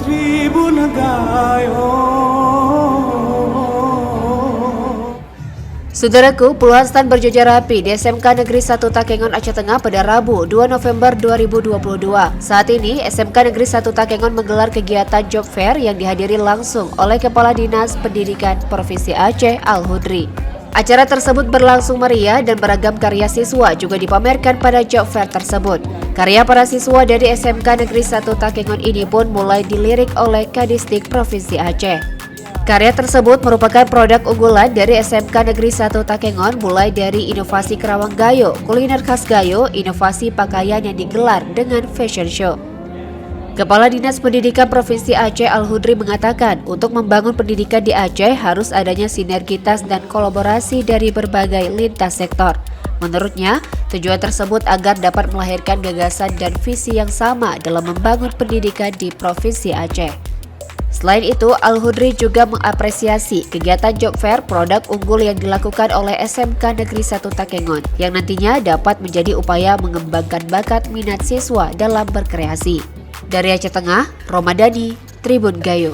tribun gayo. Saudaraku, puluhan stan berjejer rapi di SMK Negeri 1 Takengon, Aceh Tengah pada Rabu 2 November 2022. Saat ini, SMK Negeri 1 Takengon menggelar kegiatan job fair yang dihadiri langsung oleh Kepala Dinas Pendidikan Provinsi Aceh Al-Hudri. Acara tersebut berlangsung meriah dan beragam karya siswa juga dipamerkan pada job fair tersebut. Karya para siswa dari SMK Negeri 1 Takengon ini pun mulai dilirik oleh Kadisdik Provinsi Aceh. Karya tersebut merupakan produk unggulan dari SMK Negeri 1 Takengon, mulai dari inovasi kerawang gayo, kuliner khas gayo, inovasi pakaian yang digelar dengan fashion show. Kepala Dinas Pendidikan Provinsi Aceh Al-Hudri mengatakan, untuk membangun pendidikan di Aceh harus adanya sinergitas dan kolaborasi dari berbagai lintas sektor. Menurutnya, tujuan tersebut agar dapat melahirkan gagasan dan visi yang sama dalam membangun pendidikan di Provinsi Aceh. Selain itu, Al-Hudri juga mengapresiasi kegiatan job fair produk unggul yang dilakukan oleh SMK Negeri 1 Takengon, yang nantinya dapat menjadi upaya mengembangkan bakat minat siswa dalam berkreasi. Dari Aceh Tengah, Romadani, Tribun Gayo.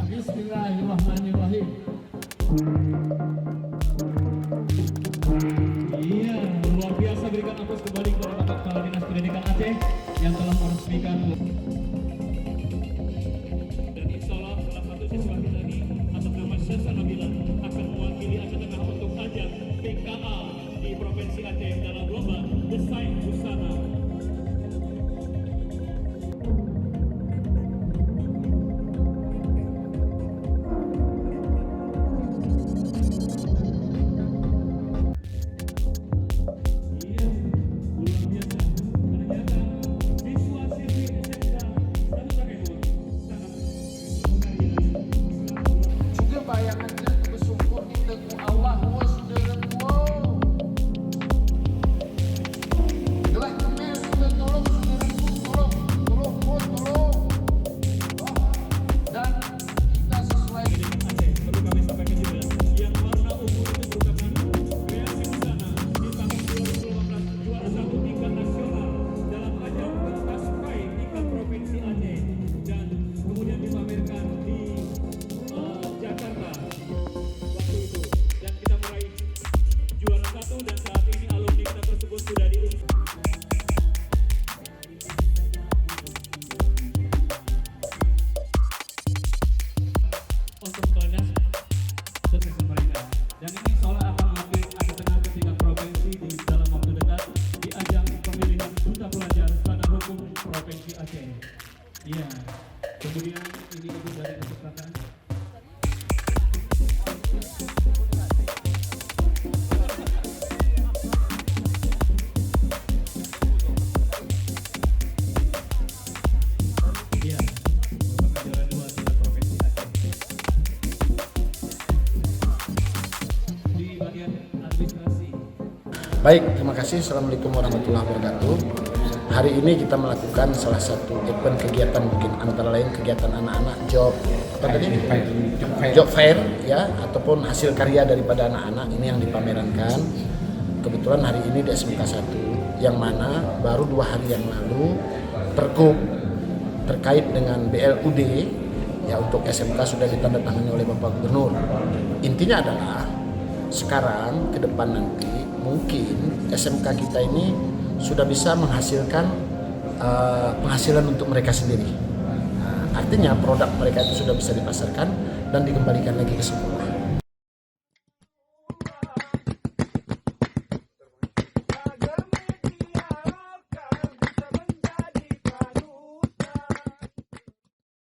Bismillahirrahmanirrahim. Iya, luar biasa, berikan aplaus kembali kepada Bapak Kepala Dinas Pendidikan Aceh yang telah meresmikan. Dan insya Allah salah satu siswa kita ini atas nama Syahsa Nabila akan mewakili Aceh Tengah untuk ajang PKA di Provinsi Aceh dalam lomba desain busana. Dan ini seolah akan mewakili Aceh Tengah ke tingkat provinsi di dalam waktu dekat di ajang pemilihan duta pelajar badan hukum Provinsi Aceh. Iya. Kemudian ini ibu dari kesekratan. Iya. Merupakan juara 2 tingkat Provinsi Aceh. Baik, terima kasih. Assalamualaikum warahmatullahi wabarakatuh. Hari ini kita melakukan salah satu event kegiatan, mungkin antara lain kegiatan anak-anak job fair ya, ataupun hasil karya daripada anak-anak ini yang dipamerankan. Kebetulan hari ini di SMK 1, yang mana baru 2 hari yang lalu pergub terkait dengan BLUD ya untuk SMK sudah ditandatangani oleh Bapak Gubernur. Intinya adalah sekarang ke depan nanti mungkin SMK kita ini sudah bisa menghasilkan penghasilan untuk mereka sendiri. Artinya produk mereka itu sudah bisa dipasarkan dan dikembalikan lagi ke sekolah.